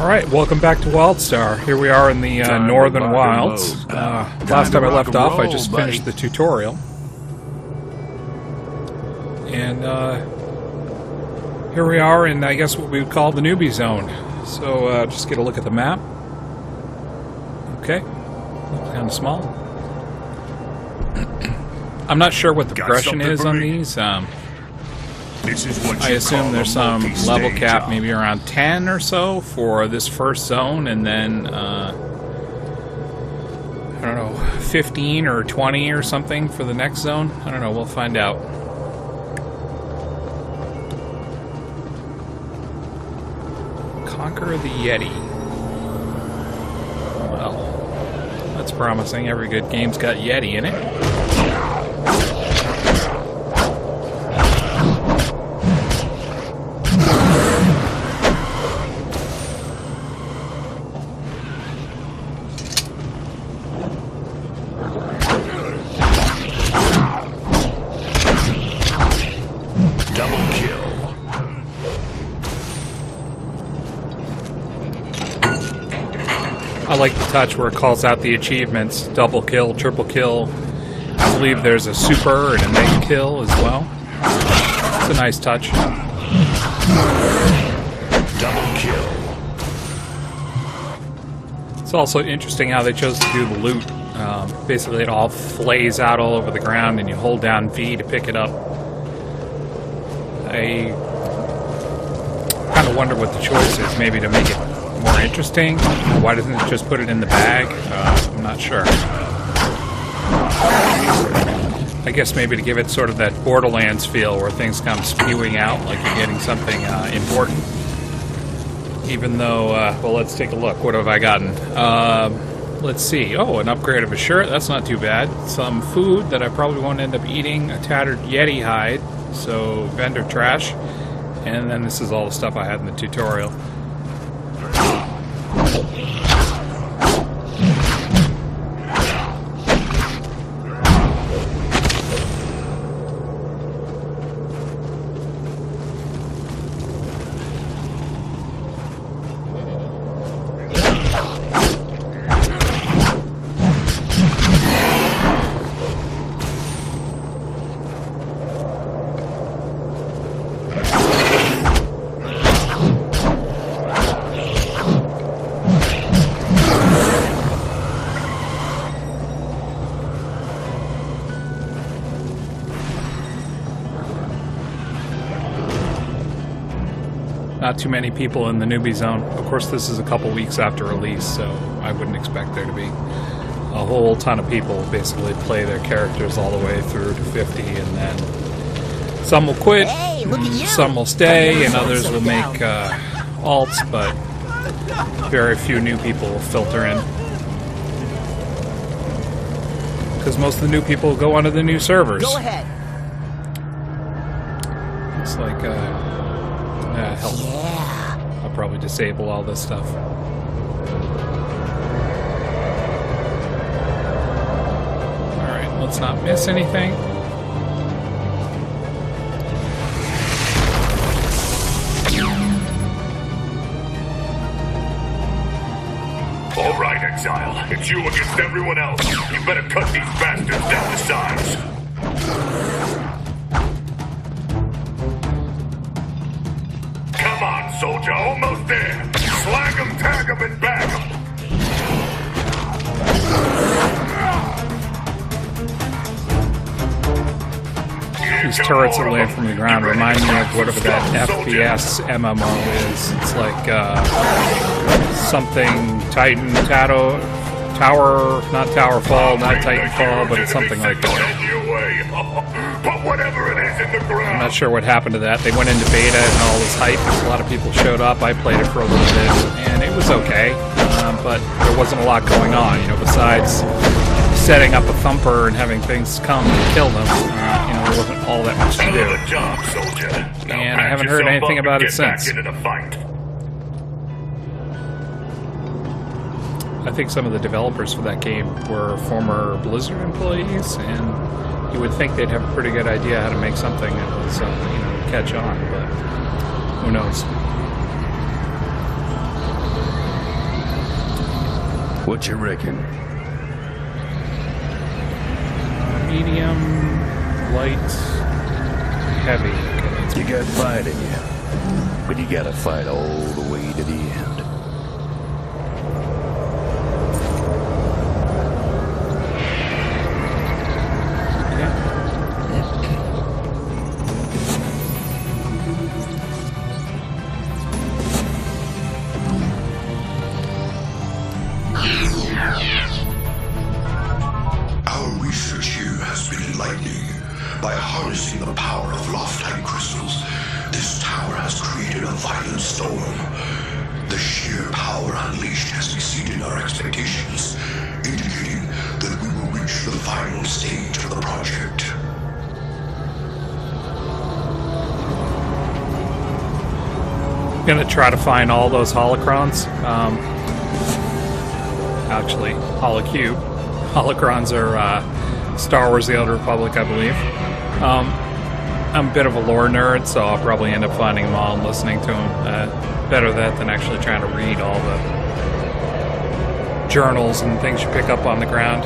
Alright, welcome back to Wildstar. Here we are in the Northern Wilds. Last time I left off, I just finished the tutorial. And here we are in, I guess, what we would call the newbie zone. So just get a look at the map. Okay, looks kind of small. I'm not sure what the progression is on these. I assume there's some level cap, maybe around 10 or so for this first zone, and then, I don't know, 15 or 20 or something for the next zone. I don't know, we'll find out. Conquer the Yeti. Well, that's promising. Every good game's got Yeti in it. I like the touch where it calls out the achievements. Double kill, triple kill. I believe there's a super and a mega kill as well. It's a nice touch. Double kill. It's also interesting how they chose to do the loot. Basically it all flays out all over the ground and you hold down V to pick it up. I kind of wonder what the choice is, maybe to make it more interesting. Why doesn't it just put it in the bag? I'm not sure. I guess maybe to give it sort of that Borderlands feel where things come spewing out like you're getting something important. Even though, well, let's take a look. What have I gotten? Let's see. Oh, an upgrade of a shirt. That's not too bad. Some food that I probably won't end up eating. A tattered Yeti hide. So, vendor trash. And then this is all the stuff I had in the tutorial. Not too many people in the newbie zone. Of course, this is a couple weeks after release, so I wouldn't expect there to be a whole ton of people basically play their characters all the way through to 50, and then some will quit, some will stay, and others will make alts, but very few new people will filter in. Because most of the new people go onto the new servers. Go ahead. It's like, help. Yeah. I'll probably disable all this stuff. Alright, let's not miss anything. Alright, Exile. It's you against everyone else. You better cut these bastards down to size. Come on, soldier. Almost there. Slag 'em, tag 'em, and bag 'em. These turrets that land from the ground remind me of whatever that FPS MMO is. It's like something Titan, Tower, not Towerfall, not Titanfall, but it's something like that. I'm not sure what happened to that. They went into beta and all this hype. A lot of people showed up. I played it for a little bit, and it was okay, but there wasn't a lot going on, you know, besides setting up a thumper and having things come and kill them. You know, there wasn't all that much to do. And I haven't heard anything about it since. I think some of the developers for that game were former Blizzard employees, and you would think they'd have a pretty good idea how to make something that was, you know, catch on, but who knows. What you reckon? Medium, light, heavy. Okay, You got fight in you, but you gotta fight all the way to the end. Our research here has been enlightening. By harnessing the power of loft-type crystals, this tower has created a violent storm. The sheer power unleashed has exceeded our expectations, indicating that we will reach the final stage of the project. I'm gonna try to find all those holocrons. Actually, holocube. Holocrons are Star Wars: The Old Republic, I believe. I'm a bit of a lore nerd, so I'll probably end up finding them all and listening to them. Better that than actually trying to read all the journals and things you pick up on the ground.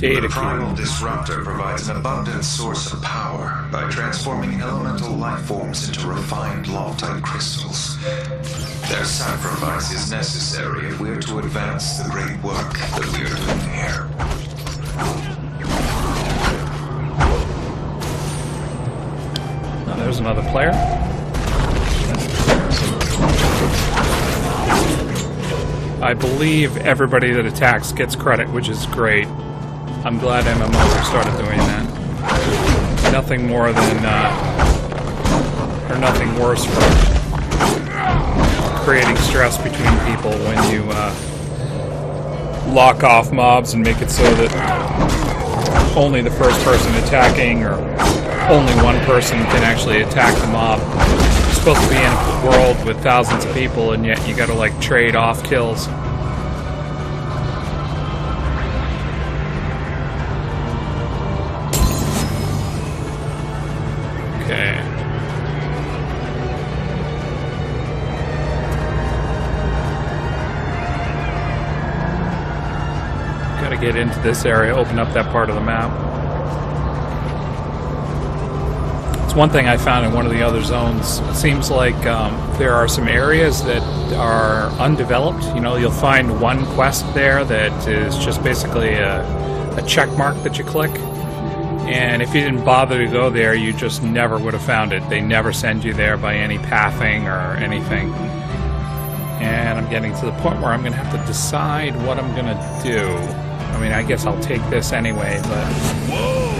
The primal disruptor provides an abundant source of power by transforming elemental life forms into refined loft-type crystals. Their sacrifice is necessary if we are to advance the great work that we are doing here. Oh, there's another player. I believe everybody that attacks gets credit, which is great. I'm glad MMOs have started doing that. Nothing more than, or nothing worse for creating stress between people when you lock off mobs and make it so that only the first person attacking or only one person can actually attack the mob. You're supposed to be in a world with thousands of people, and yet you gotta like trade off kills. Get into this area, open up that part of the map. It's one thing I found in one of the other zones. It seems like there are some areas that are undeveloped. You know, you'll find one quest there that is just basically a check mark that you click. And if you didn't bother to go there, you just never would have found it. They never send you there by any pathing or anything. And I'm getting to the point where I'm going to have to decide what I'm going to do. I mean, I guess I'll take this anyway, but... Whoa!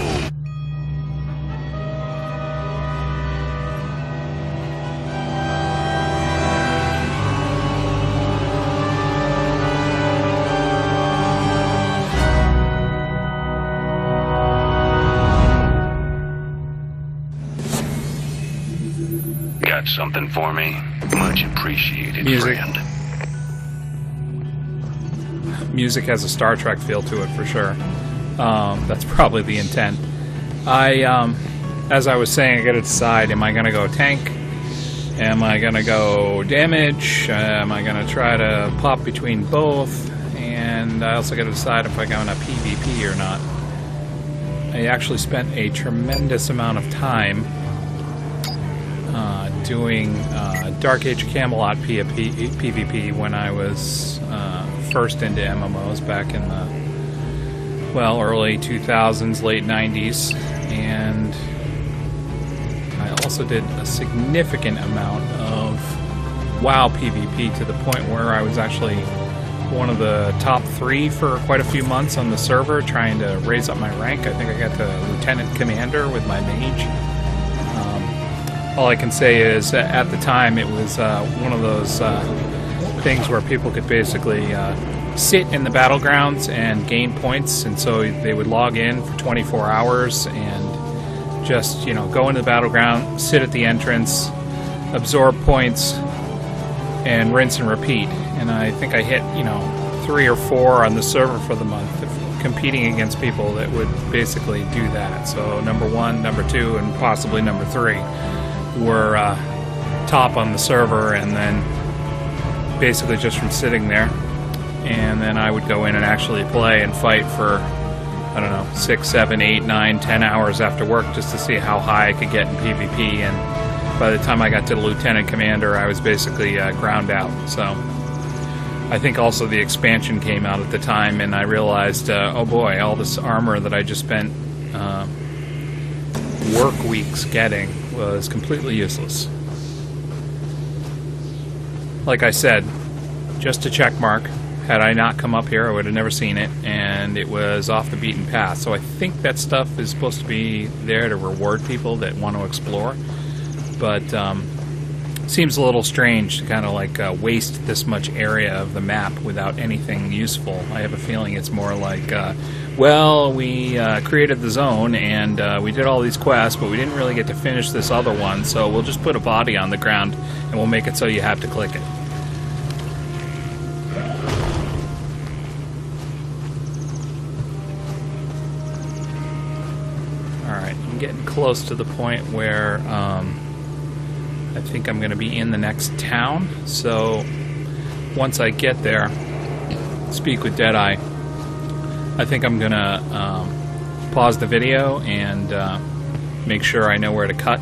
Got something for me? Much appreciated, Music. friend. Music has a Star Trek feel to it for sure. That's probably the intent. As I was saying, I gotta decide, am I gonna go tank? Am I gonna go damage? Am I gonna try to pop between both? And I also gotta decide if I go on a PvP or not. I actually spent a tremendous amount of time doing Dark Age of Camelot PvP when I was first into MMOs back in the, well, early 2000s, late 90s, and I also did a significant amount of WoW PvP to the point where I was actually one of the top 3 for quite a few months on the server trying to raise up my rank. I think I got to Lieutenant Commander with my mage. All I can say is at the time it was one of those things where people could basically sit in the battlegrounds and gain points, and so they would log in for 24 hours and just, you know, go into the battleground, sit at the entrance, absorb points, and rinse and repeat. and I think I hit, 3 or 4 on the server for the month, competing against people that would basically do that. So number 1, number 2, and possibly number 3 were top on the server, and then basically just from sitting there. And then I would go in and actually play and fight for, I don't know, 6, 7, 8, 9, 10 hours after work just to see how high I could get in PvP. And by the time I got to the Lieutenant Commander, I was basically ground out. So I think also the expansion came out at the time, and I realized, oh boy, all this armor that I just spent work weeks getting was completely useless. Like I said, just a check mark. Had I not come up here, I would have never seen it, and it was off the beaten path. So I think that stuff is supposed to be there to reward people that want to explore. But seems a little strange to kind of like waste this much area of the map without anything useful. I have a feeling it's more like, well, we created the zone, and we did all these quests, but we didn't really get to finish this other one, so we'll just put a body on the ground, and we'll make it so you have to click it. Alright, I'm getting close to the point where I think I'm going to be in the next town, so once I get there, speak with Deadeye, I think I'm going to pause the video and make sure I know where to cut.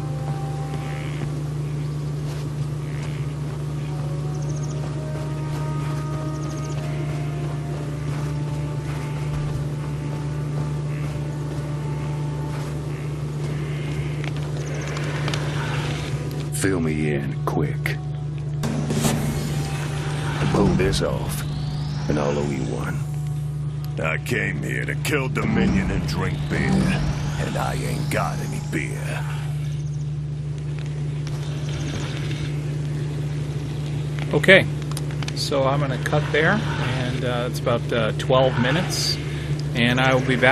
Fill me in, quick. Pull this off, and I'll owe you one. I came here to kill Dominion and drink beer. And I ain't got any beer. Okay, so I'm going to cut there, and it's about 12 minutes, and I will be back.